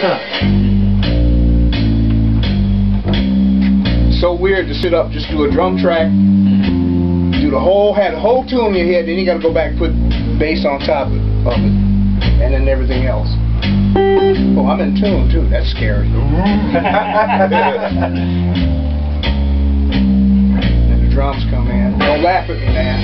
So weird to sit up, just do a drum track, do the whole, have the whole tune in your head, then you got to go back and put bass on top of it, and then everything else. Oh, I'm in tune too. That's scary. Then the drums come in. Don't laugh at me now.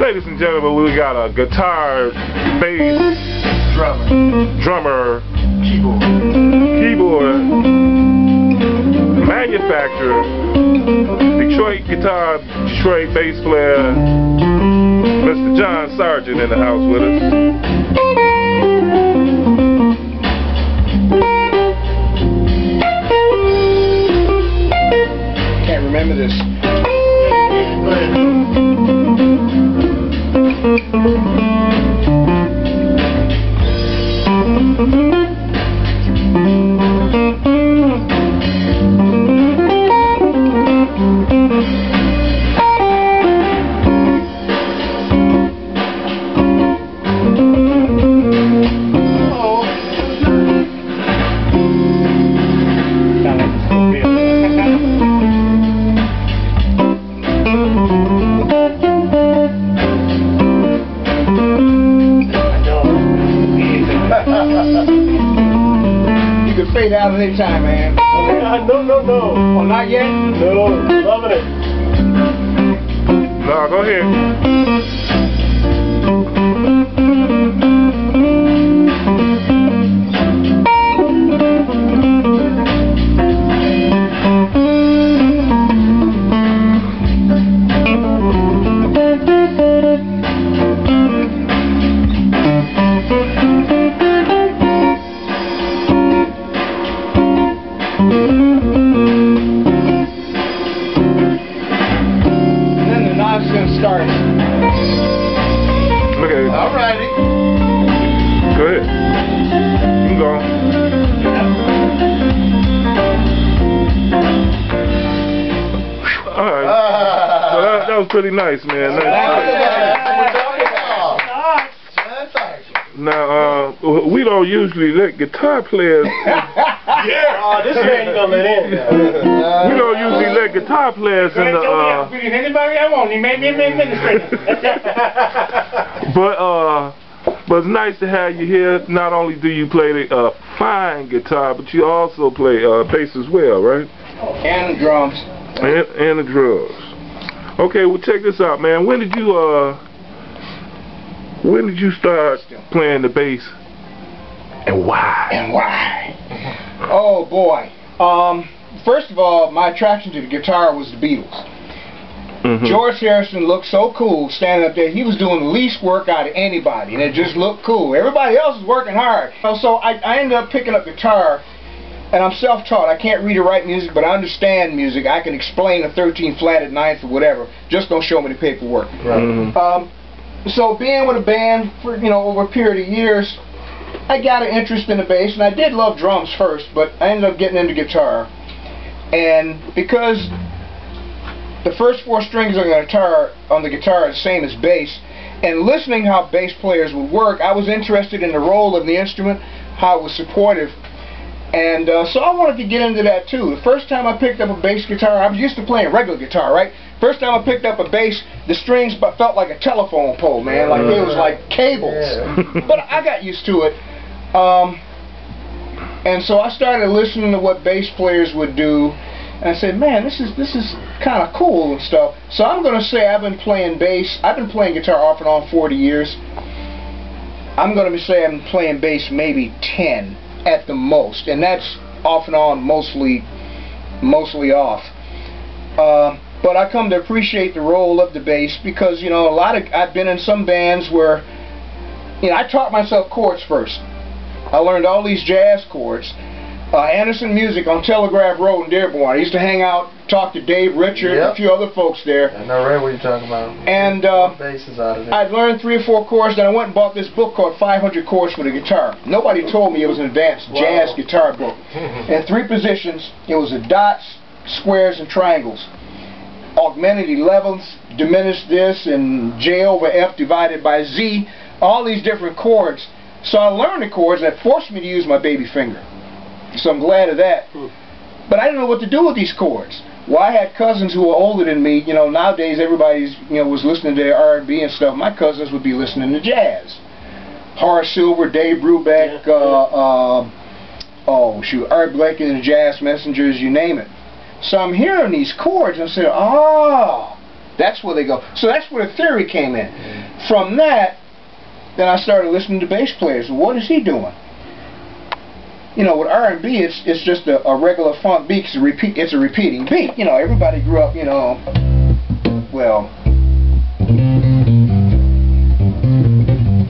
Ladies and gentlemen, we got a guitar, bass, drummer, keyboard, manufacturer, Detroit guitar, Detroit bass player, Mr. John Sargent in the house with us. Can't remember this. You can fade out at any time, man. No. Oh, not yet? No, loving it. No, go ahead. Starts. Okay. Alrighty. Go ahead. You can go. Alright. So that was pretty nice, man. Now, we don't usually let guitar players. Yeah. This man you gonna let in. We don't usually let guitar players in the. Anybody I want, he made me administrator. But it's nice to have you here. Not only do you play the fine guitar, but you also play bass as well, right? And the drums. And the drums. Okay, well check this out, man. When did you start playing the bass, and why? Oh boy. First of all, my attraction to the guitar was the Beatles. George Harrison looked so cool standing up there. He was doing the least work out of anybody, and it just looked cool. Everybody else was working hard. So I ended up picking up guitar, and I'm self-taught. I can't read or write music, but I understand music. I can explain a 13th flat at 9th or whatever. Just don't show me the paperwork. So being with a band for over a period of years, I got an interest in the bass, and I did love drums first, but I ended up getting into guitar. And because the first 4 strings on the guitar are the same as bass, and listening how bass players would work, I was interested in the role of the instrument, how it was supportive, and so I wanted to get into that too. The first time I picked up a bass guitar, I was used to playing regular guitar, right? First time I picked up a bass, the strings felt like a telephone pole, man, like it was like cables. But I got used to it. And so I started listening to what bass players would do, and I said, man, this is kind of cool and stuff. So I'm going to say I've been playing bass. I've been playing guitar off and on 40 years. I'm going to say I've been playing bass maybe 10 at the most, and that's off and on, mostly off. But I come to appreciate the role of the bass because I've been in some bands where I taught myself chords first. I learned all these jazz chords, Anderson Music on Telegraph Road in Dearborn. I used to hang out, talk to Dave, Richard, and a few other folks there. I know right what you're talking about. And basses out of there. I'd learned 3 or 4 chords, then I went and bought this book called 500 Chords for the Guitar. Nobody told me it was an advanced jazz guitar book. In 3 positions, it was the dots, squares, and triangles. Augmented 11th, diminished this, and J over F divided by Z, all these different chords. So I learned the chords that forced me to use my baby finger. So I'm glad of that. But I didn't know what to do with these chords. Well, I had cousins who were older than me. You know, nowadays everybody's, was listening to R&B and stuff. My cousins would be listening to jazz. Horace Silver, Dave Brubeck, Art Blakey and the Jazz Messengers, you name it. So I'm hearing these chords and I said, oh, that's where they go. So that's where the theory came in. From that, then I started listening to bass players. What is he doing? You know, with R&B, it's just a regular funk beat. It's a repeating beat. You know, everybody grew up, well,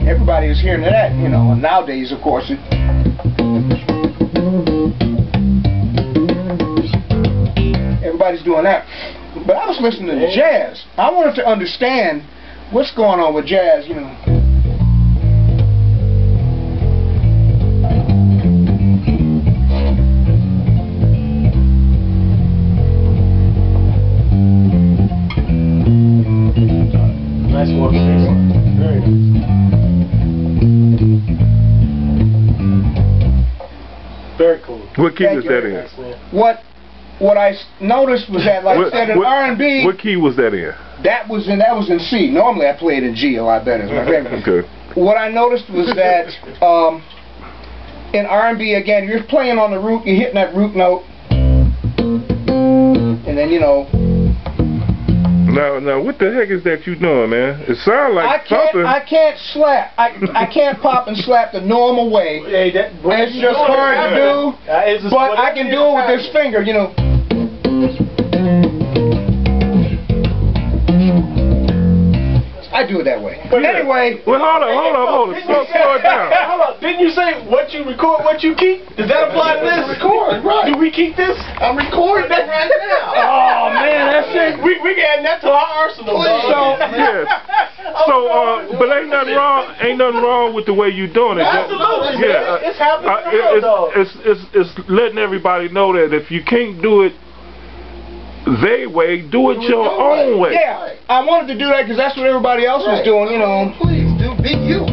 everybody was hearing that, and nowadays, of course, everybody's doing that. But I was listening to jazz. I wanted to understand what's going on with jazz, Nice walking bass line. Very nice. Very cool. What key was that in? What I noticed was that, like I said, in R&B. What key was that in? That was in C. Normally I play it in G a lot better. It's my favorite. Okay. What I noticed was that in R&B, again, you're playing on the root, you're hitting that root note, and then Now, what the heck is that you doing, man? It sounds like something. I can't slap. I can't pop and slap the normal way. It's just hard to do, but I can do it with this finger, I do it that way. But anyway. Well, hold on. Slow it down. Hold on. Didn't you say what you record, what you keep? Does that apply to this? Record, right. Do we keep this? I'm recording that right now. Oh, man, that's it. We can add that to our arsenal, dog. But ain't nothing wrong with the way you're doing it. Absolutely, yeah. It's happening. It's letting everybody know that if you can't do it their way, do it your own way. Yeah, I wanted to do that because that's what everybody else was doing, Please, be you.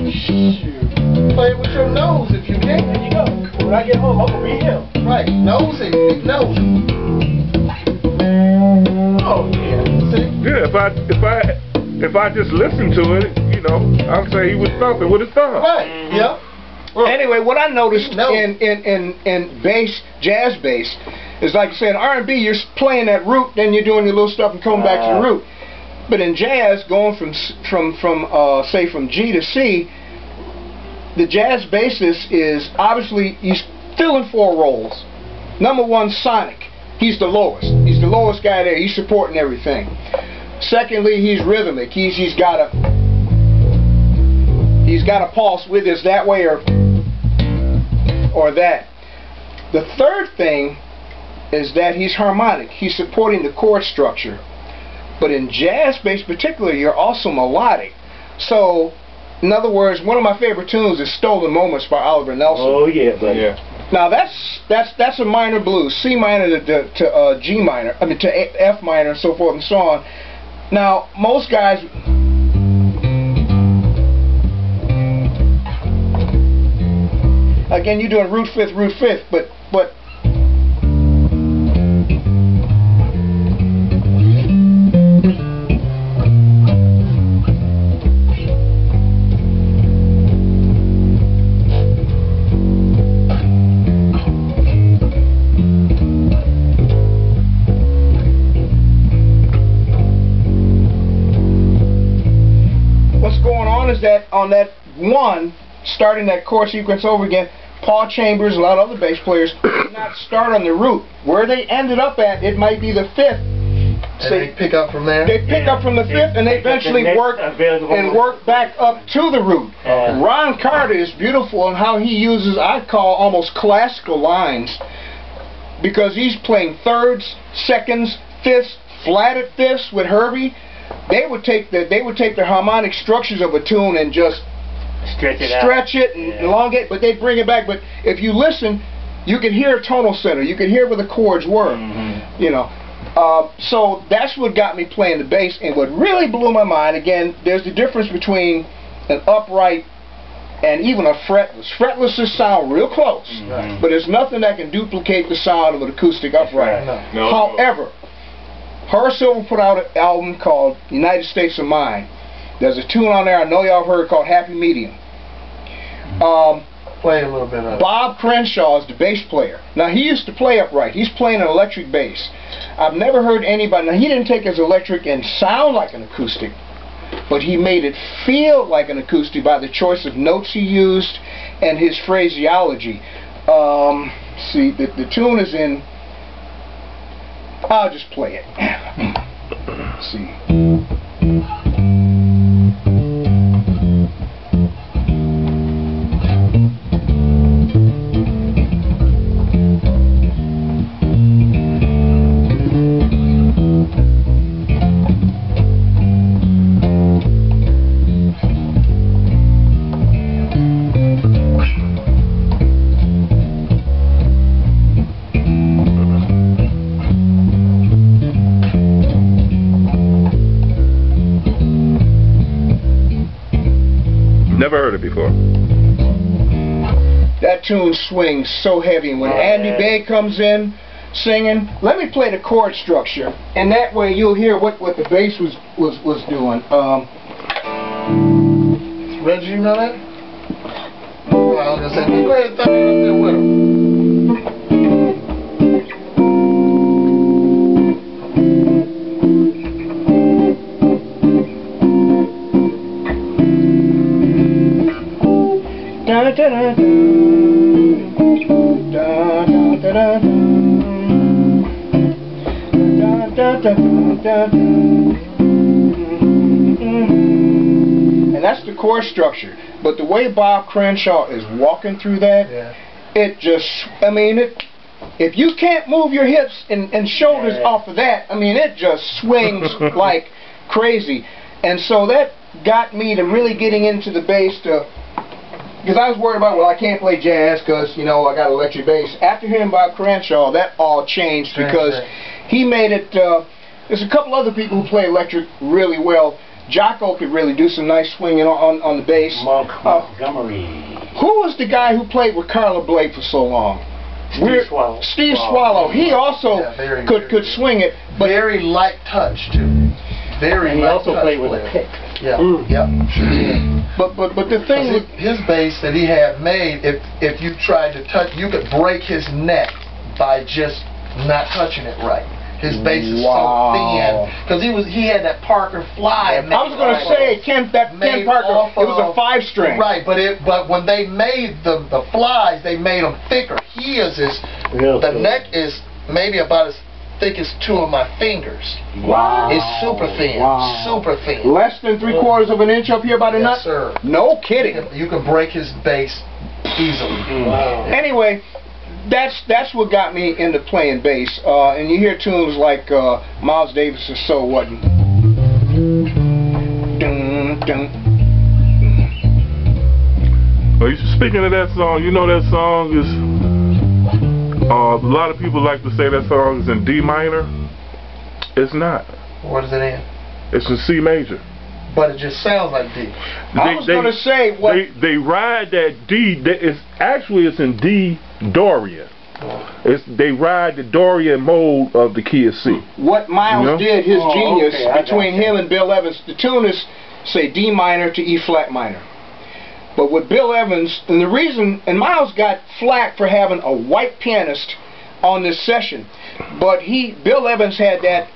Play it with your nose if you can. There you go. When I get home, I'm going to be him. Right, nose it, big nose. Oh, yeah. See? Yeah, if I just listened to it, I'd say he was thumping with his thumb. Right, yeah. Well, anyway, what I noticed in bass, jazz bass, is like I said, R&B, you're playing that root, then you're doing your little stuff and coming back to the root. But in jazz, going from G to C, the jazz bassist is obviously, he's filling 4 roles. Number 1, sonic. He's the lowest. He's the lowest guy there. He's supporting everything. Secondly, he's rhythmic. He's got a pulse with us that way or that. The third thing is that he's harmonic. He's supporting the chord structure. But in jazz bass particularly, you're also melodic. So, in other words, one of my favorite tunes is Stolen Moments by Oliver Nelson. Oh yeah, buddy. Yeah. Now that's a minor blues, C minor to G minor, to F minor and so forth and so on. Now, most guys, again, you're doing root fifth, but what's going on is that on that one, starting that chord sequence over again, Paul Chambers, a lot of other bass players did not start on the root. Where they ended up at, it might be the 5th. So they pick up from there? They pick up from the 5th and they eventually work back up to the root. Ron Carter is beautiful in how he uses, I call, almost classical lines because he's playing thirds, seconds, fifths, flatted fifths with Herbie. They would take the harmonic structures of a tune and just stretch it and elongate, but they'd bring it back. But if you listen, you can hear tonal center, you can hear where the chords were, you know. So that's what got me playing the bass. And what really blew my mind, again, there's the difference between an upright and even a fretless. Fretlesses sound real close, but there's nothing that can duplicate the sound of an acoustic upright. No. However, Horace Silver put out an album called United States of Mind. There's a tune on there I know y'all heard called Happy Medium. Play a little bit of it. Bob Crenshaw is the bass player. Now, he used to play upright. He's playing an electric bass. I've never heard anybody. Now, he didn't take his electric and sound like an acoustic, but he made it feel like an acoustic by the choice of notes he used and his phraseology. See, the tune is in. I'll just play it. Let's see. Never heard it before. That tune swings so heavy, and when Andy Bay comes in singing, let me play the chord structure, and that way you'll hear what the bass was doing. Reggie, you know that? Well, I was gonna say, go ahead and throw it up there with him. And that's the chord structure. But the way Bob Crenshaw is walking through that, it just, I mean, if you can't move your hips and shoulders off of that, I mean, it just swings like crazy. And so that got me to really getting into the bass because I was worried about, well, I can't play jazz because, you know, I got electric bass. After hearing Bob Crenshaw, that all changed because he made it, there's a couple other people who play electric really well. Jocko could really do some nice swinging on the bass. Montgomery. Who was the guy who played with Carla Blake for so long? Steve Swallow. Steve Swallow. He also could swing it. But very light touch, too. Very and he light also touch played with a pick. Yeah, yeah, sure did. But the thing with his bass that he had made, if you tried to touch, you could break his neck by just not touching it right. His bass is so thin because he had that Parker Fly. I was going to say Ken Parker. It was a 5-string. Right, but when they made the flies, they made them thicker. The neck is maybe about as thick as 2 of my fingers. Wow. It's super thin. Wow. Super thin. Less than 3/4 of an inch up here by the nut? Yes, sir. No kidding. You can break his bass easily. Wow. Anyway, that's what got me into playing bass. And you hear tunes like Miles Davis's So What. Dun, dun. Well, speaking of that song, you know that song is, a lot of people like to say that song is in D minor. It's not. What is it in? It's in C major. But it just sounds like D. I was going to say what they ride that D. It's in D Dorian. They ride the Dorian mode of the key of C. What Miles did, his genius, between him and Bill Evans, the tune is, say, D minor to E flat minor. But with Bill Evans, and the reason, and Miles got flack for having a white pianist on this session, but Bill Evans had that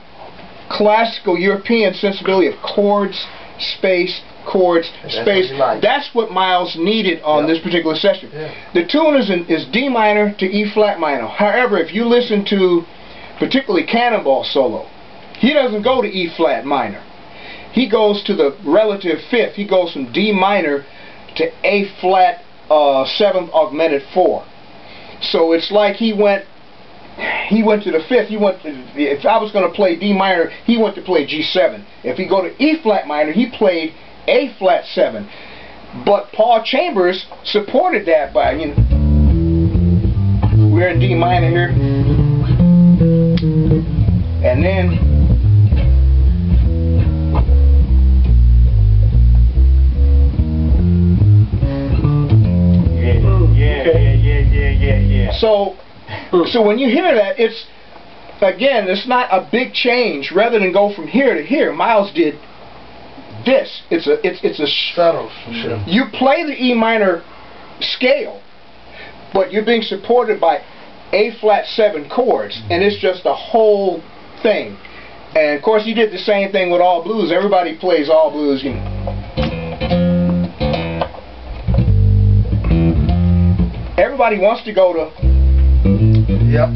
classical European sensibility of chords, space, chords, space. That's what Miles needed on this particular session. The tune is D minor to E flat minor. However, if you listen to particularly Cannonball solo, he doesn't go to E flat minor. He goes to the relative fifth. He goes from D minor to A flat 7th augmented 4. So it's like he went he went to the 5th. He went to, if I was going to play D minor, he went to play G7. If he go to E flat minor, he played A flat 7. But Paul Chambers supported that by, you know, we're in D minor here, and then yeah. So when you hear that, it's, again, it's not a big change. Rather than go from here to here, Miles did this. It's a subtle. You play the E minor scale, but you're being supported by A flat 7 chords, and it's just a whole thing. And of course, he did the same thing with all blues. Everybody plays all blues, you know. Everybody wants to go to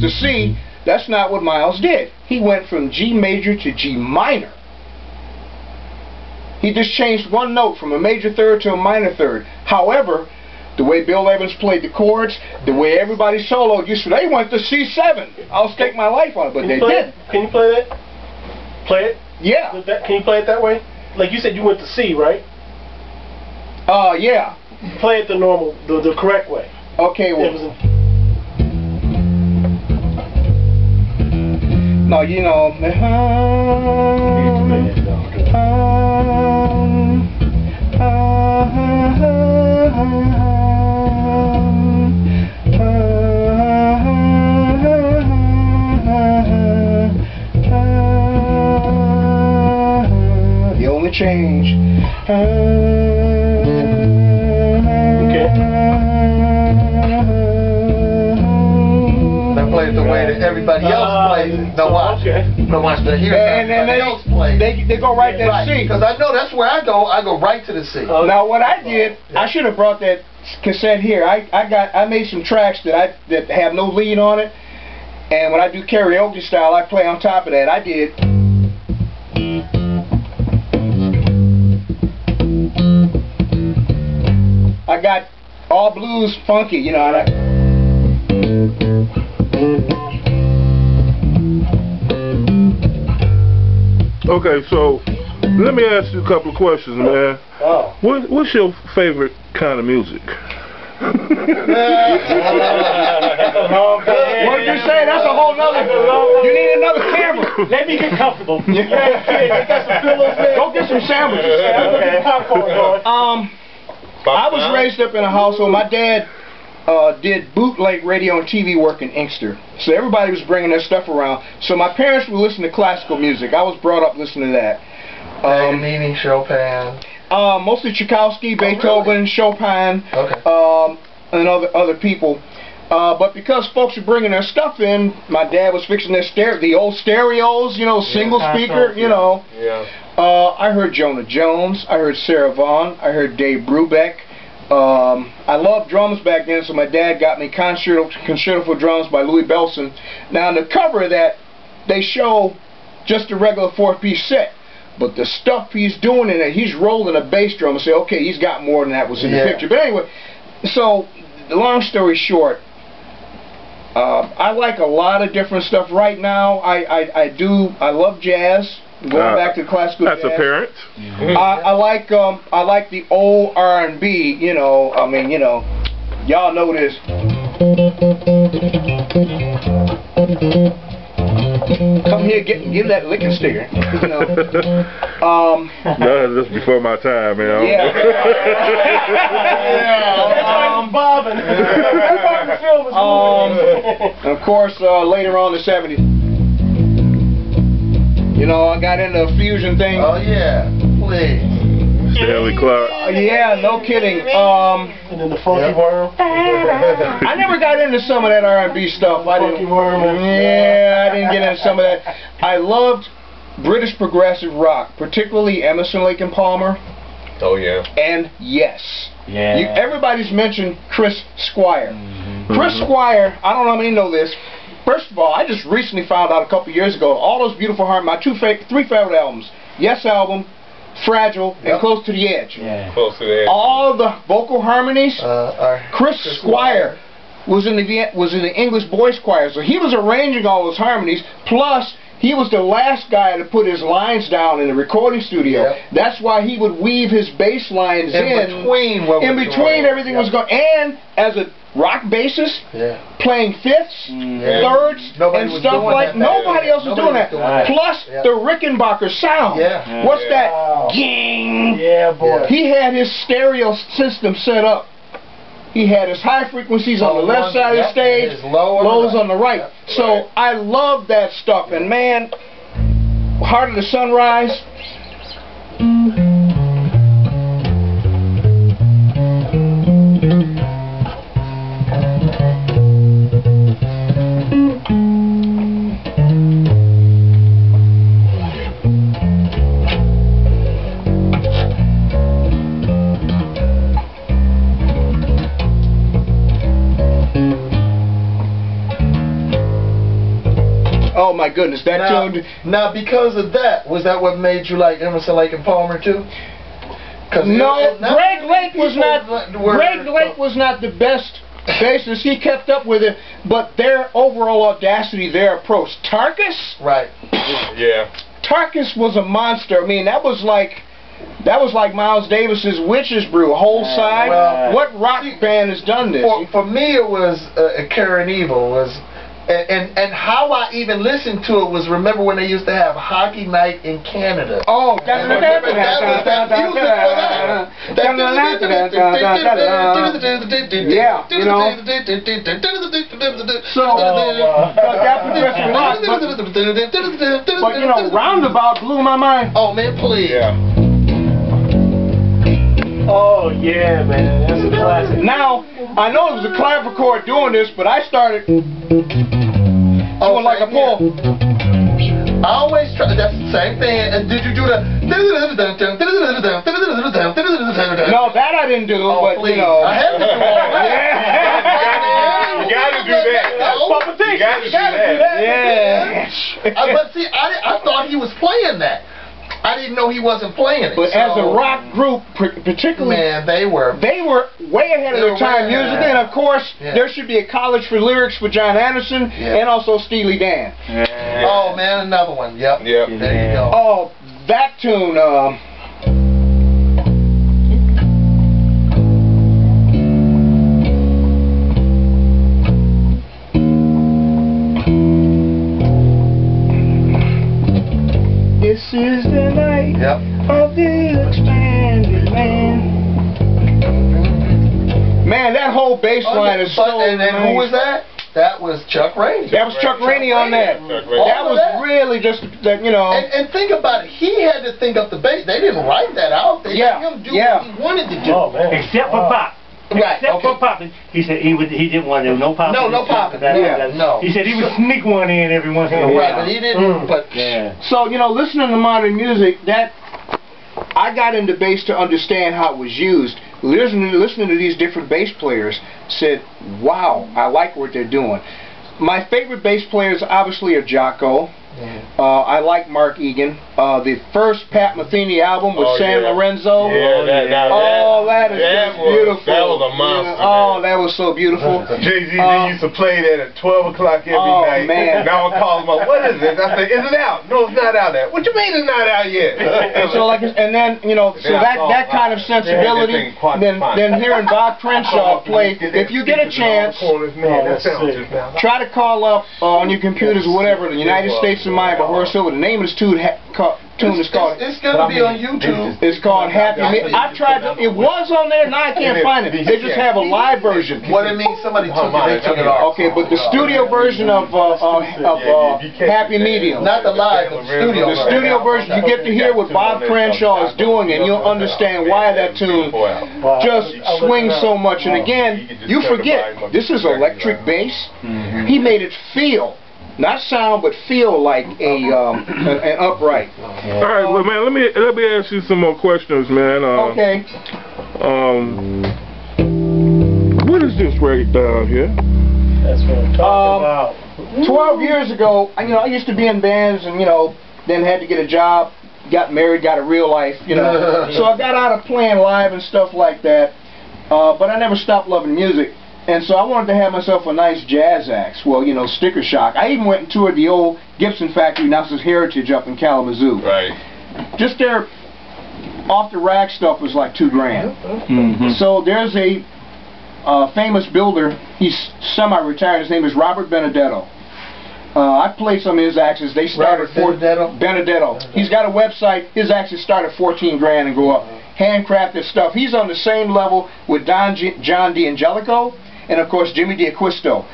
C. That's not what Miles did. He went from G major to G minor. He just changed one note from a major third to a minor third. However, the way Bill Evans played the chords, the way everybody soloed, they went to C7. I'll stake my life on it, but they didn't. Can you play that? Play it? Yeah. Can you play it that way? Like you said, you went to C, right? Yeah. Play it the normal, the correct way. Okay, well. No, you know. The only change. Play it the way that everybody else plays it. Now watch. Now watch. Here's everybody else plays. They go right to C. Because I know that's where I go. I go right to the C. Now what I did, I should have brought that cassette here. I made some tracks that have no lead on it, and when I do karaoke style, I play on top of that. I did. I got all blues funky, you know. And okay, so let me ask you a couple of questions, man. Oh. What's your favorite kind of music? What did you say? That's a whole nother. You need another camera. Let me get comfortable. Get some pillows there. Go get some sandwiches. I was raised up in a household. My dad did bootleg radio and TV work in Inkster, so everybody was bringing their stuff around. So my parents would listen to classical music. I was brought up listening to that. Paganini, Chopin. Mostly Tchaikovsky, Beethoven, really? Chopin, and other people. But because folks were bringing their stuff in, my dad was fixing the old stereos, you know, single speaker, you know. Yeah. I heard Jonah Jones. I heard Sarah Vaughan. I heard Dave Brubeck. I loved drums back then, so my dad got me Concerto for Drums by Louis Bellson. Now, on the cover of that, they show just a regular 4-piece set. But the stuff he's doing in it, he's rolling a bass drum and say, okay, he's got more than that was in the picture. But anyway, so, the long story short, I like a lot of different stuff. Right now, I love jazz. Going back to classical jazz. That's apparent. I like the old R&B, you know. I mean, you know, y'all know this. Come here, give that licking sticker. You know. No, that's before my time, man. Yeah. Of course, later on in the 70s. You know, I got into a fusion thing. Oh yeah, please. Stanley Clark. Yeah, no kidding. And then the Funky Worm. I never got into some of that R&B stuff. Funky Worm. Yeah, I didn't get into some of that. I loved British progressive rock, particularly Emerson, Lake and Palmer. Oh yeah. And Yes. Yeah. Everybody's mentioned Chris Squire. Chris Squire, I don't know how many know this. First of all, I just recently found out a couple years ago, all those beautiful my three favorite albums, Yes album, Fragile, and Close to the Edge. Yeah. Close to the Edge. All the vocal harmonies, Chris Squire. was in the English Boys Choir, so he was arranging all those harmonies. Plus, he was the last guy to put his lines down in the recording studio. Yep. That's why he would weave his bass lines in between everything was going. And as a rock bassist, playing fifths, thirds, and stuff like nobody else was doing that. Plus the Rickenbacker sound. What's that? Ging. Yeah, boy. He had his stereo system set up. He had his high frequencies on the left side of the stage, lows on the right. So I love that stuff. And man, Heart of the Sunrise. Oh my goodness, that tune. Now, because of that, was that what made you like Emerson, Lake and Palmer too? No, Greg Lake was not. Greg Lake was not the best bassist. He kept up with it, but their overall audacity, their approach. Tarkus. Right. Yeah. Tarkus was a monster. I mean, that was like Miles Davis's Witch's Brew, whole side. Well, what rock band has done this? For me, it was Karen Evil was. And how I even listened to it was, remember when they used to have Hockey Night in Canada? Oh, that was that music for that. Yeah, you know. So that progressive rock, but you know, Roundabout blew my mind. Oh man, please. Yeah. Oh yeah, man, that's a classic. Now I know it was a clavichord doing this, but I started doing like a pull. I always try. That's the same thing. And did you do the? No, that I didn't do. But please. you know, I had to do all that. You gotta do that. You gotta do that. Yeah. But see, I thought he was playing that. I didn't know he wasn't playing it. But as a rock group, particularly, man, they were way ahead of their time musically. And of course, there should be a college for lyrics for John Anderson and also Steely Dan. Oh man, another one. Yep. There you go. Oh, that tune. This is the night of the expanded man. Man, that whole bass line is so and who was that? That was Chuck Rainey. That was Chuck Rainey on that. That was really just that, you know. And think about it. He had to think up the bass. They didn't write that out. They let him do what he wanted to do. Oh, man. Except for Pop. Right. Except for popping. He said he didn't want to do no popping. No popping. No. He said he would sneak one in every once in a while. Right, but he didn't. But so, you know, listening to modern music, that I got into bass to understand how it was used. Listening to these different bass players, said, wow, I like what they're doing. My favorite bass players obviously are Jocko. I like Mark Egan. The first Pat Metheny album with San Lorenzo. That is beautiful. That was a monster. That was so beautiful. Jay-Z used to play that at 12 o'clock every night. Man. Now I call him up, what is this? I said, is it out? No, it's not out yet. What you mean it's not out yet? So like, and then, you know, so that kind of sensibility, then hearing Bob Crenshaw play, if you get a chance, try to call up on your computers or whatever, the United States of Mind by Horace Silver. The name of this tune is called. It's gonna be on YouTube. It's called Happy Meal. I tried to. It was on there. Now I can't find it. They just have a live version. What it means? Somebody took it. They took it off. Okay, but the studio version of Happy Medium. Not the live, but the studio. The studio version, you get to hear what Bob Crenshaw is doing, and you'll understand why that tune just swings so much. And again, you forget this is electric bass. He made it feel. Not sound, but feel like an upright. All right, well, man, let me ask you some more questions, man. Okay. What is this right down here? That's what I'm talking about. 12 years ago, you know, I used to be in bands, and you know, then had to get a job, got married, got a real life, you know. So I got out of playing live and stuff like that. But I never stopped loving music. And so I wanted to have myself a nice jazz axe. Well, you know, sticker shock. I even went and toured the old Gibson factory, now it's Heritage up in Kalamazoo. Right. Just their off-the-rack stuff was like $2 grand. So there's a famous builder, he's semi-retired, his name is Robert Benedetto. I played some of his axes. They started Benedetto. He's got a website. His axes start at 14 grand and go up. Handcrafted stuff. He's on the same level with John D'Angelico and of course Jimmy D'Acquisto.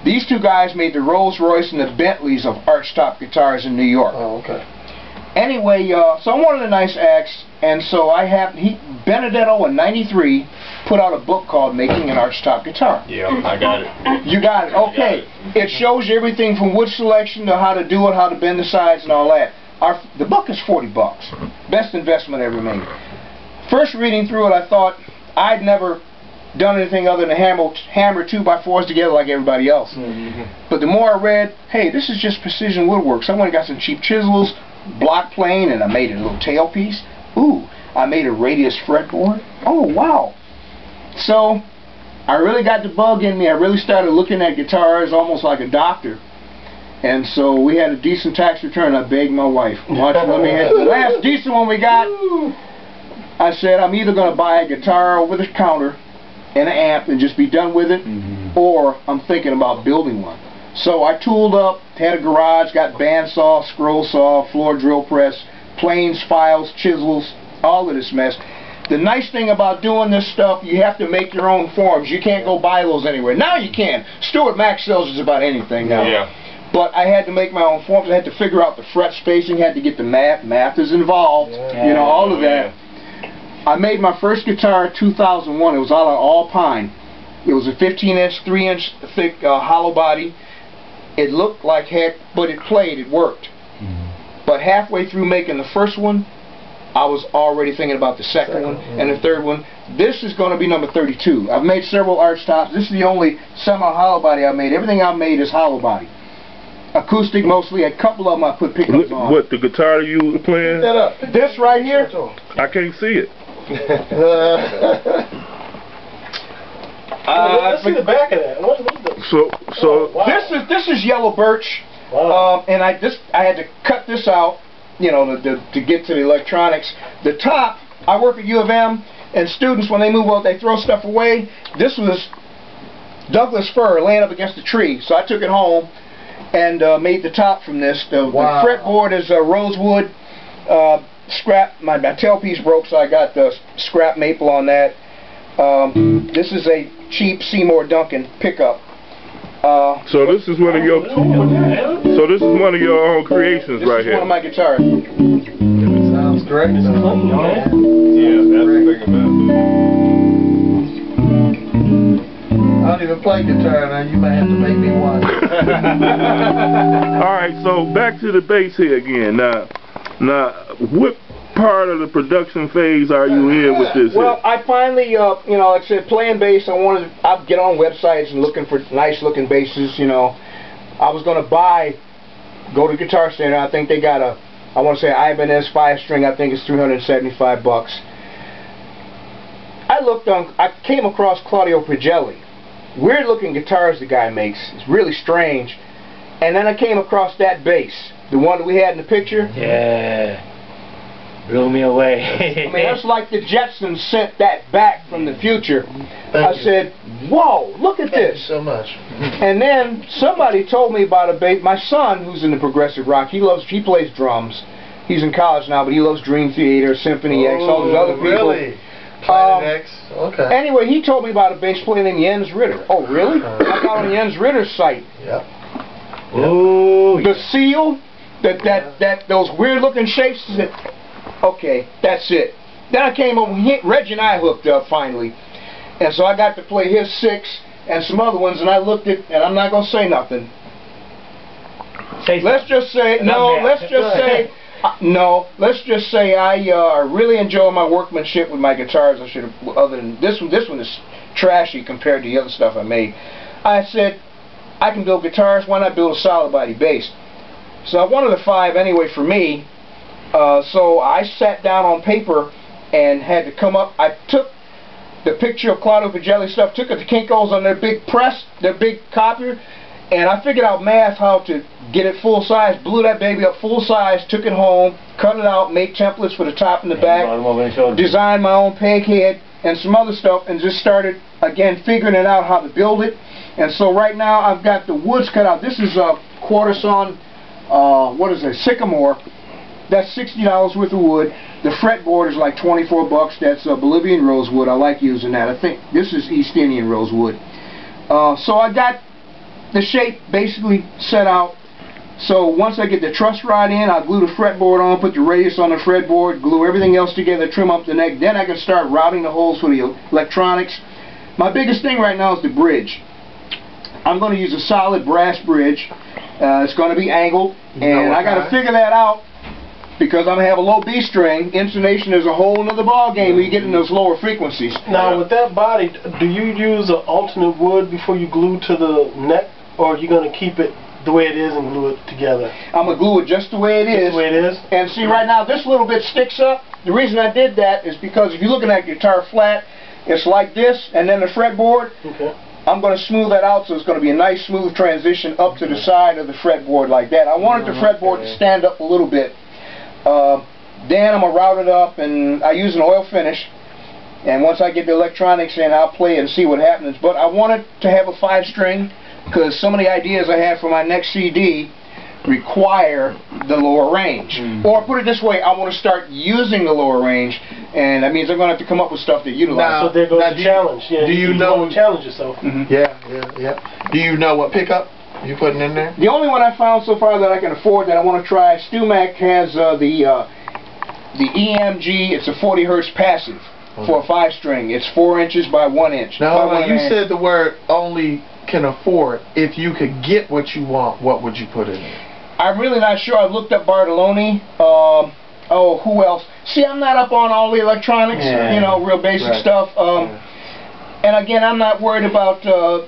These two guys made the Rolls Royce and the Bentleys of Archtop guitars in New York. Oh, okay. Anyway, so I wanted a nice axe, and so Benedetto in '93 put out a book called Making an Archtop Guitar. Yeah, I got it. You got it, okay. It shows you everything from wood selection to how to do it, how to bend the sides and all that. The book is $40. Best investment I ever made. First reading through it, I thought I'd never done anything other than hammer 2x4s together like everybody else. But the more I read, hey, this is just precision woodwork. Someone got some cheap chisels, block plane, and I made a little tailpiece. Ooh, I made a radius fretboard. Oh, wow. So I really got the bug in me. I really started looking at guitars almost like a doctor. And so we had a decent tax return. I begged my wife, watch, let me have the last decent one we got. I said, I'm either going to buy a guitar over the counter and an amp and just be done with it, or I'm thinking about building one. So I tooled up, had a garage, got bandsaw, scroll saw, floor drill press, planes, files, chisels, all of this mess. The nice thing about doing this stuff, you have to make your own forms. You can't go buy those anywhere. Now you can. Stuart Mack sells just about anything now. Yeah. But I had to make my own forms. I had to figure out the fret spacing, had to get the math. Math is involved, you know, all of that. I made my first guitar in 2001. It was out of all pine. It was a 15-inch, 3-inch thick hollow body. It looked like heck, but it played, it worked. But halfway through making the first one, I was already thinking about the second one and the third one. This is going to be number 32. I've made several Archtops. This is the only semi-hollow body I've made. Everything I've made is hollow body. Acoustic mostly. A couple of them I put pickups on. What, the guitar you playing? This right here? I can't see it. Let's see the back of that. This is yellow birch. Wow. And I had to cut this out, you know, to get to the electronics. The top, I work at U of M, and students, when they move out, they throw stuff away. This was Douglas fir laying up against a tree, so I took it home and made the top from this. The fretboard is rosewood. Scrap, my tailpiece broke, so I got the scrap maple on that. This is a cheap Seymour Duncan pickup. So this is one of your own creations right here. This is one of my guitars. Sounds great. Yeah, that's the thing about I don't even play guitar now. You may have to make me one. Alright, so back to the bass here again. Now, what part of the production phase are you in with this? Well, I finally, you know, like I said, playing bass, I'd get on websites and looking for nice looking basses, you know. I was going to go to Guitar Center. I think they got I want to say Ibanez 5-string, I think it's $375. I came across Claudio Prigelli. Weird looking guitars the guy makes. It's really strange. And then I came across that bass, the one that we had in the picture. Yeah. Blew me away. I mean, that's like the Jetsons sent that back from the future. I said, whoa, look at this. Thank you so much. And then somebody told me about a bass. My son, who's into progressive rock, he plays drums. He's in college now, but he loves Dream Theater, Symphony X, all those other people. Really? Planet X? Okay. Anyway, he told me about a bass player named Jens Ritter. Oh, really? I got on Jens Ritter's site. Yep. Oh, the seal, those weird looking shapes. Okay, that's it. Then I came over, Reggie and I hooked up finally. And so I got to play his 6 and some other ones, and I looked at, and I'm not going to say nothing. Let's just say I really enjoy my workmanship with my guitars. I should have, other than this one is trashy compared to the other stuff I made. I said, I can build guitars, why not build a solid body bass? So I wanted a 5 anyway for me. So I sat down on paper and had to come up. I took the picture of Claudio Pagelli stuff, took it to Kinko's on their big press, their big copier, and I figured out math how to get it full size, blew that baby up full size, took it home, cut it out, made templates for the top and the back, designed my own peg head and some other stuff, and just started again figuring it out how to build it. And so right now I've got the woods cut out. This is a quarter sawn, what is it, sycamore. That's $60 worth of wood. The fretboard is like 24 bucks. That's Bolivian rosewood. I like using that. I think this is East Indian rosewood. So I got the shape basically set out. So once I get the truss rod in, I'll glue the fretboard on, put the radius on the fretboard, glue everything else together, trim up the neck. Then I can start routing the holes for the electronics. My biggest thing right now is the bridge. I'm going to use a solid brass bridge. It's going to be angled, and I got to figure that out because I'm going to have a low B string. Intonation is a whole other ball game when you get in those lower frequencies. Now, with that body, do you use an alternate wood before you glue to the neck, or are you going to keep it the way it is and glue it together? I'm going to glue it just the way it is. Just the way it is? And see, right now, this little bit sticks up. The reason I did that is because if you're looking at the guitar flat, it's like this, and then the fretboard. Okay. I'm going to smooth that out so it's going to be a nice smooth transition up to the side of the fretboard like that. I wanted the fretboard to stand up a little bit. Then I'm going to route it up, and I use an oil finish, and once I get the electronics in, I'll play it and see what happens. But I wanted to have a 5-string because some of the ideas I have for my next CD require the lower range. Or put it this way, I want to start using the lower range, and that means I'm going to have to come up with stuff that utilize. So there goes the challenge. Yeah, do you know? Challenge yourself. Yeah. Do you know what pickup you putting in there? The only one I found so far that I can afford that I want to try, StewMac has the EMG. It's a 40 hertz passive for a 5-string. It's 4 inches by 1 inch. Now, you said the word only can afford. If you could get what you want, what would you put in there? I'm really not sure. I looked up Bartoloni. Oh, who else? See, I'm not up on all the electronics, you know, real basic stuff. And again, I'm not worried about,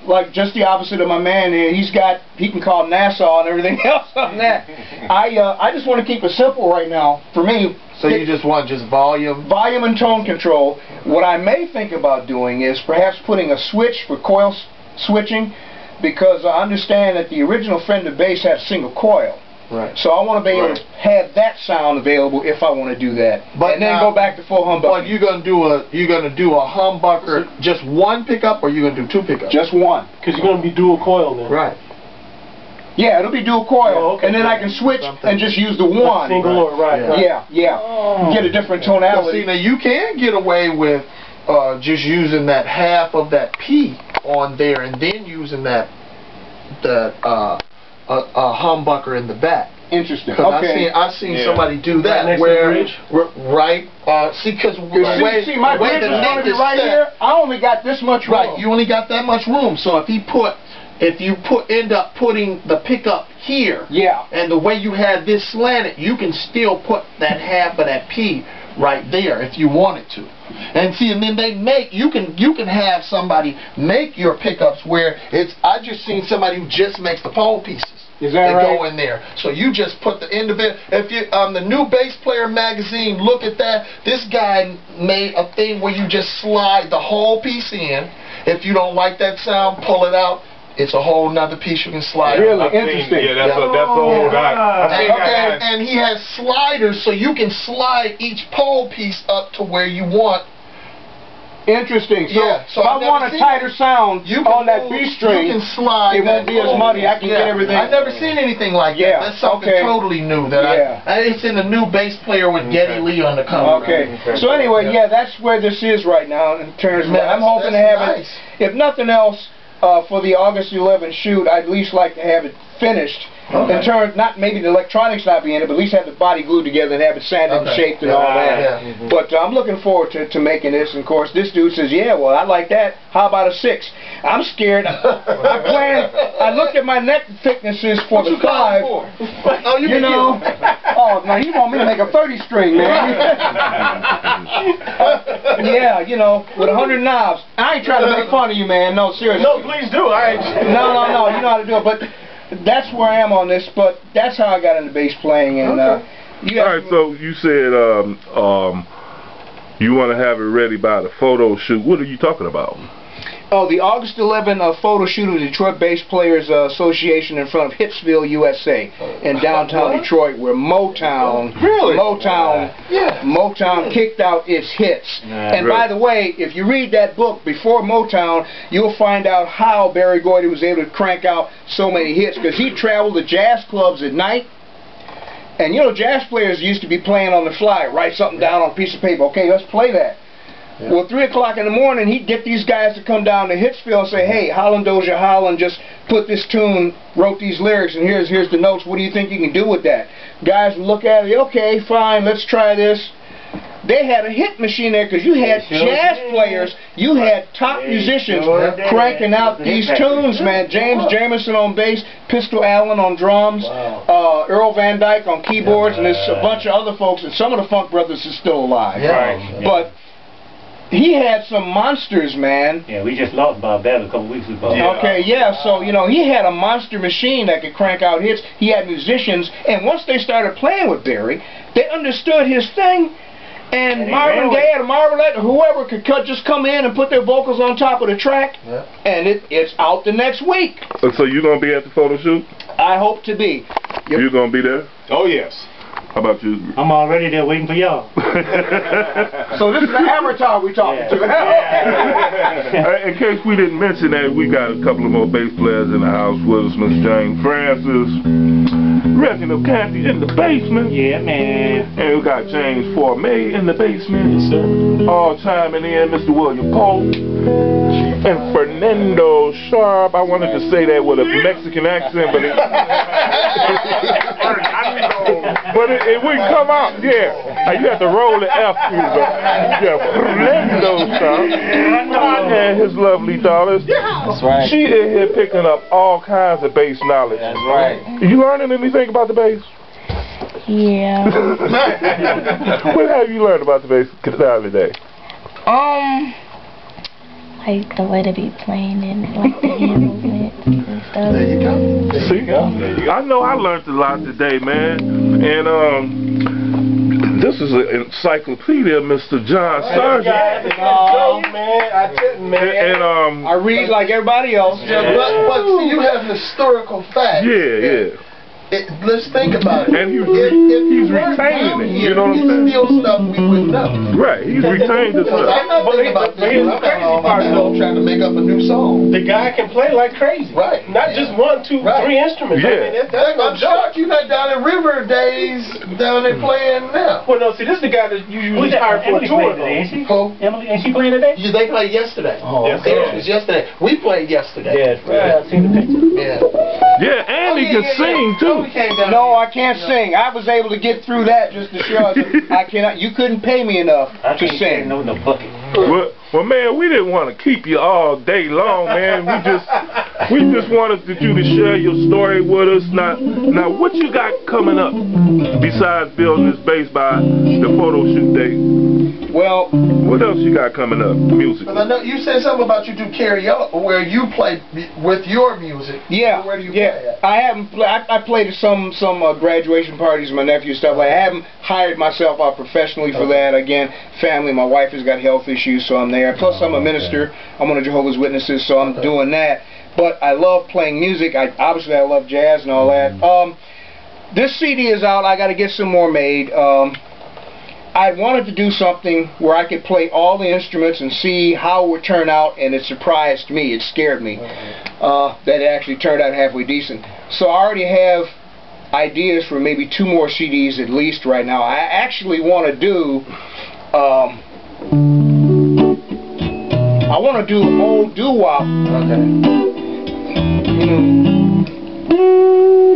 like, just the opposite of my man here. He can call Nassau and everything else on that. I just want to keep it simple right now, for me. So you just want just volume? Volume and tone control. What I may think about doing is perhaps putting a switch for coil switching, because I understand that the original Fender bass had single coil. Right. So I want to be able to have that sound available if I want to do that, but and then go back to full humbucker. But you're gonna do a humbucker just one pickup, or you're gonna do 2 pickups? Just one. Because you're gonna be dual coil then. Right. Yeah, it'll be dual coil, and then I can switch and just use the one. Single or Yeah. Get a different tonality. See, now you can get away with just using that half of that P on there, and then using that humbucker in the back. Interesting. Okay. I've seen somebody do that next where to the bridge. See, because see, my bridge is going to be right here. I only got this much room. Right, you only got that much room. So if you end up putting the pickup here, and the way you have this slanted, you can still put that half of that P right there if you wanted to. And see, and then you can have somebody make your pickups where I just seen somebody who just makes the pole pieces. Is that right? Go in there. So you just put the individual. If you the New Bass Player magazine, look at that. This guy made a thing where you just slide the whole piece in. If you don't like that sound, pull it out. It's a whole nother piece you can slide. Really interesting. Yeah, that's the whole guy. And he has sliders, so you can slide each pole piece up to where you want. Interesting. So, so if I want a tighter sound on that B string, you can slide. It won't be as muddy. I can get everything. I've never seen anything like that. That's something totally new. It's in the New Bass Player with Geddy Lee on the cover. So anyway, that's where this is right now in terms of. I'm hoping to have it. If nothing else, for the August 11th shoot, I'd at least like to have it finished. In terms, not maybe the electronics not be in it, but at least have the body glued together and have it sanded and shaped and all that. But I'm looking forward to making this. And of course, this dude says, "Yeah, well, I like that. How about a 6?" I'm scared. I looked at my neck thicknesses for the 5. Oh, you know. Oh, now you want me to make a 30-string, man? Yeah, you know, with 100 knobs. I ain't trying to make fun of you, man. No, seriously. No, please do. No, you know how to do it, but. That's where I am on this, but that's how I got into bass playing. And all right, so you said You want to have it ready by the photo shoot. What are you talking about? Oh, the August 11th photo shoot of the Detroit Bass Players Association in front of Hitsville, USA, in downtown Detroit, where Motown kicked out its hits. And by the way, if you read that book before Motown, you'll find out how Berry Gordy was able to crank out so many hits, because he traveled to jazz clubs at night. And you know, jazz players used to be playing on the fly, write something down on a piece of paper. Okay, let's play that. Yeah. Well, 3 o'clock in the morning, he'd get these guys to come down to Hitsville and say, hey, Holland Dozier Holland just put this tune, wrote these lyrics, and here's the notes. What do you think you can do with that? Guys would look at it, okay, fine, let's try this. They had a hit machine there, because you had jazz players, you had top musicians cranking out these tunes, man. James Jamerson on bass, Pistol Allen on drums, Earl Van Dyke on keyboards, and there's a bunch of other folks, and some of the Funk Brothers are still alive. But he had some monsters, man. Yeah, we just lost Bob Bell a couple weeks ago. Okay, yeah, so, you know, he had a monster machine that could crank out hits. He had musicians, and once they started playing with Berry, they understood his thing. And Marvin Gaye or Marvelette or whoever could just come in and put their vocals on top of the track, and it's out the next week. So you going to be at the photo shoot? I hope to be. You going to be there? Oh, yes. How about you? I'm already there waiting for y'all. So this is the avatar we talking to. In case we didn't mention that, we got a couple of more bass players in the house with us. Miss Jane Francis, Reginald Canty in the basement. Yeah, man. And we got James Formay in the basement. Yes, sir. All chiming in, Mr. William Pope. And Fernando Sharp. I wanted to say that with a Mexican accent, but it wouldn't come out. Yeah, you have to roll the F through the Fernando Sharp and his lovely daughters. That's right. She in here picking up all kinds of bass knowledge. That's right. You learning anything about the bass? Yeah. What have you learned about the bass today? Like the way to be playing and like the hand movements and stuff. There you go. There you go. I know I learned a lot today, man. And this is an encyclopedia, Mr. John Sargent. And I read like everybody else. But see, you have historical facts. Yeah. Let's think about it. And he's retaining it. You know what I'm saying? Still stuff we wouldn't know. Right. He's retained the stuff. I'm not thinking about this. I'm trying to make up a new song. The guy can play like crazy. Right. Not just 1, 2, 3 instruments. Yeah. I mean, that's no I'm joke. shocked you're not down in River days down there playing now. Well, no, see, this is the guy that you usually hire for a tour. Ain't she? Who? Emily, ain't she playing today? They played yesterday. Oh, It was yesterday. We played yesterday. Yeah, I seen the picture. Yeah. Yeah, and he can sing too. No, I can't sing. I was able to get through that just to show us I cannot. You couldn't pay me enough to sing. No bucket. Well, man, we didn't want to keep you all day long, man. We just wanted you to share your story with us. Now, what you got coming up besides building this bass by the photo shoot date? Well, what else you got coming up, music? But I know you said something about you do karaoke where you play with your music. Yeah, where do you play at? I haven't. I played at some graduation parties, my nephew stuff. I haven't hired myself out professionally for that. Again, family. My wife has got health issues, so I'm there. Plus, I'm a minister. I'm one of Jehovah's Witnesses, so I'm doing that. But I love playing music. Obviously I love jazz and all that. This CD is out. I got to get some more made. I wanted to do something where I could play all the instruments and see how it would turn out, and it surprised me. It scared me that it actually turned out halfway decent. So I already have ideas for maybe 2 more CDs at least right now. I actually want to do I want to do old doo-wop.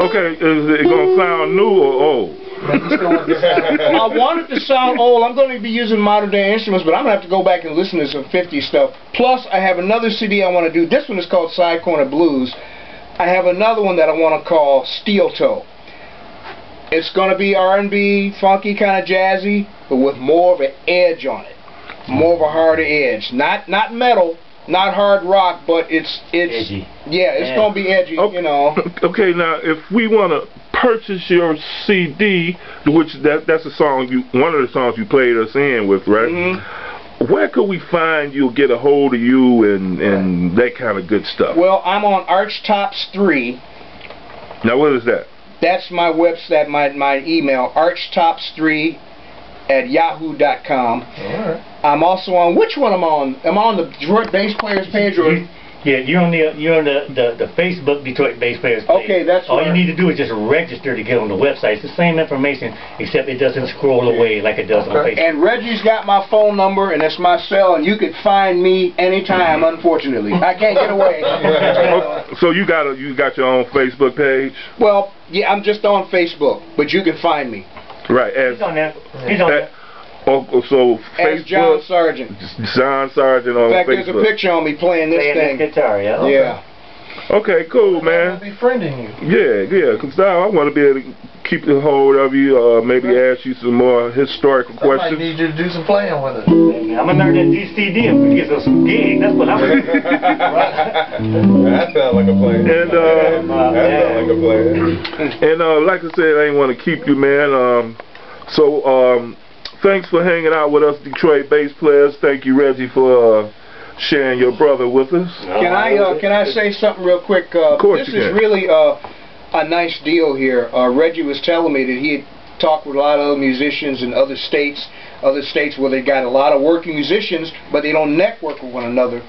Okay, is it going to sound new or old? I want it to sound old. I'm going to be using modern day instruments, but I'm going to have to go back and listen to some 50s stuff. Plus, I have another CD I want to do. This one is called Side Corner Blues. I have another one that I want to call Steel Toe. It's going to be R&B, funky, kind of jazzy, but with more of an edge on it. More of a harder edge. Not metal, not hard rock, but it's edgy. Yeah, it's going to be edgy, okay. you know. Okay, now if we want to purchase your CD, which that's a song one of the songs you played us in with, right? Mm-hmm. Where could we find you, get a hold of you, and that kind of good stuff? Well, I'm on Archtops 3. Now, what is that? That's my website, my email, archtop3@yahoo.com. Alright. I'm also on, which one I'm on? I'm on the Detroit Bass Players page, or? Yeah, you're on the Facebook Detroit Bass Players page. Okay, that's all you need to do is just register to get on the website. It's the same information, except it doesn't scroll away like it does on Facebook. And Reggie's got my phone number, and it's my cell, and you can find me anytime. Unfortunately, I can't get away. So you got your own Facebook page? Well, yeah, I'm just on Facebook, but you can find me. Right. He's on there. He's on there. So Facebook, as John Sargent. John Sargent on Facebook. In fact, there's a picture on me playing this thing. This guitar, yeah. Okay. Yeah. Okay, cool, man. I'm befriending you. Yeah, because now I want to be able to keep a hold of you, maybe ask you some more historical questions. I need you to do some playing with it. I'm going to learn that GCD and get some gigs. That's what I'm going to do. That sounds like a plan. And, that sounds like a plan. And like I said, I ain't want to keep you, man. Thanks for hanging out with us, Detroit bass players. Thank you, Reggie, for sharing your brother with us. Can I say something real quick? Of course this you can. is really a nice deal here. Reggie was telling me that he had talked with a lot of other musicians in other states where they got a lot of working musicians, but they don't network with one another.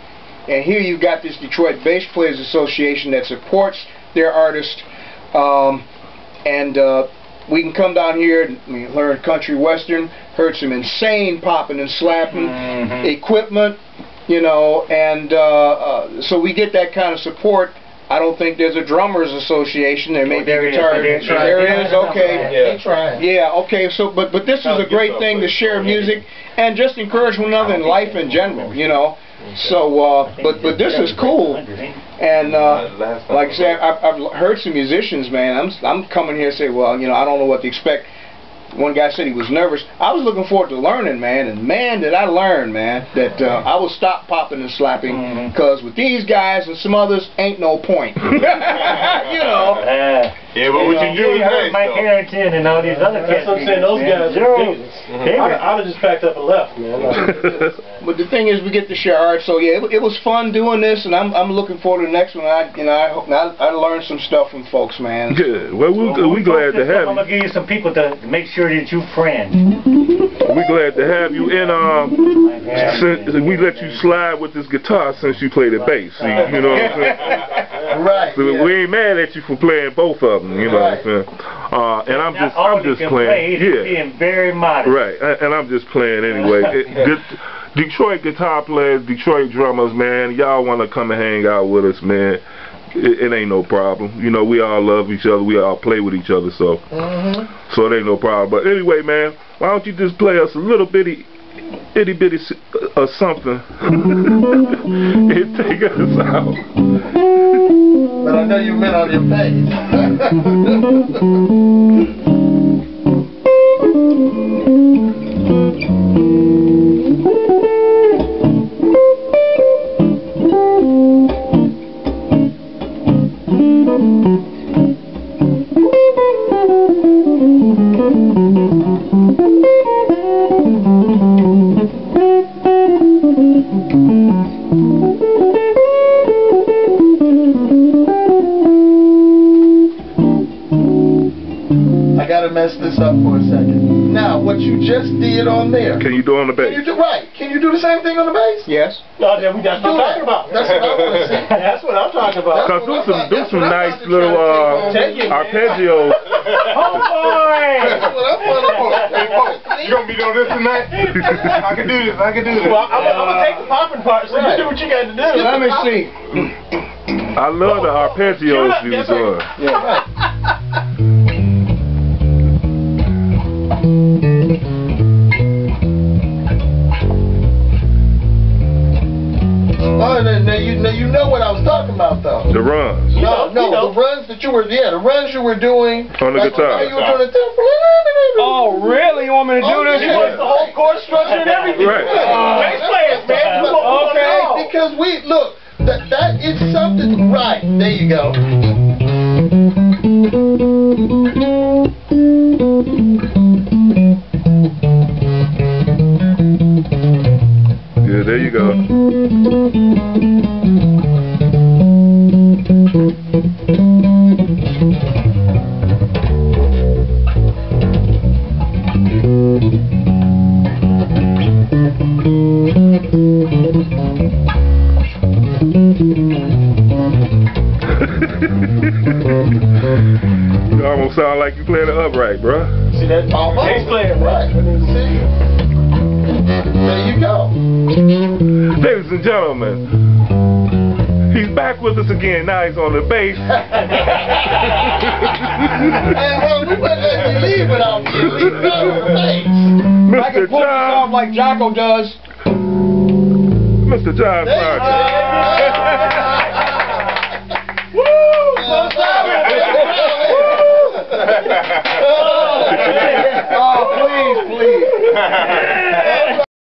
And here you've got this Detroit Bass Players Association that supports their artists, we can come down here and learn country western, heard some insane popping and slapping, equipment, so we get that kind of support. I don't think there's a drummers association. There may be a guitar. There is, okay. Yeah, okay. So, but this is a great thing to share music and just encourage one another in life in general, So, but this is cool. And like I said, I've heard some musicians, man. I'm coming here and say, well, I don't know what to expect. One guy said he was nervous. I was looking forward to learning, man, and man, did I learn, man, that I will stop popping and slapping, because with these guys and some others, ain't no point. Yeah, but what you do is nice, Mike Harrington and all these other cats. That's what I'm saying. Those guys are ridiculous. I'd have just packed up and left, man. But the thing is, we get to share art. So yeah, it was fun doing this, and I'm looking forward to the next one. I learned some stuff from folks, man. Good. Well, we're glad to have you. I'm gonna give you some people to make sure that you friends. We're glad to have you. And since we let you slide with this guitar since you play the bass. See, you know what I'm saying? Right. So we ain't mad at you for playing both of them. You know what I'm saying? And I'm just playing. He's being very modest. Right. And I'm just playing anyway. Detroit guitar players, Detroit drummers, man, y'all want to come and hang out with us, man. It ain't no problem. We all love each other. We all play with each other, so so it ain't no problem. But anyway, man, why don't you just play us a little itty bitty something and take us out. But I know you meant on your face. Mess this up for a second. Now, what you just did on there. Can you do on the bass? Can you do the same thing on the bass? Yes. No, then that's what I'm talking about. That's what I'm going to see. That's what I'm talking about. Because do some nice little arpeggios. Oh boy! That's what I'm for. Hey, folks, you gonna be doing this tonight? I can do this. Well, I'm gonna take the popping part, so you do what you got to do. Let me see. I love the arpeggios you was doing. Yeah. Oh, now you know what I was talking about, though. The runs. No, the runs that you were, the runs you were doing on the guitar. You were doing Oh, really? You want me to do this? It was the whole chord structure and everything. Right. Bass players, man. Okay, because look, that is something right. There you go. Yeah, there you go. You almost sound like you playing it upright, bruh. See that? Bass playing, right? See? There you go. Ladies and gentlemen, he's back with us again. Now he's on the bass. Man, we wouldn't let you leave without you. Leave it on the bass. I can pull this off like Jocko does. Mr. John Sargent.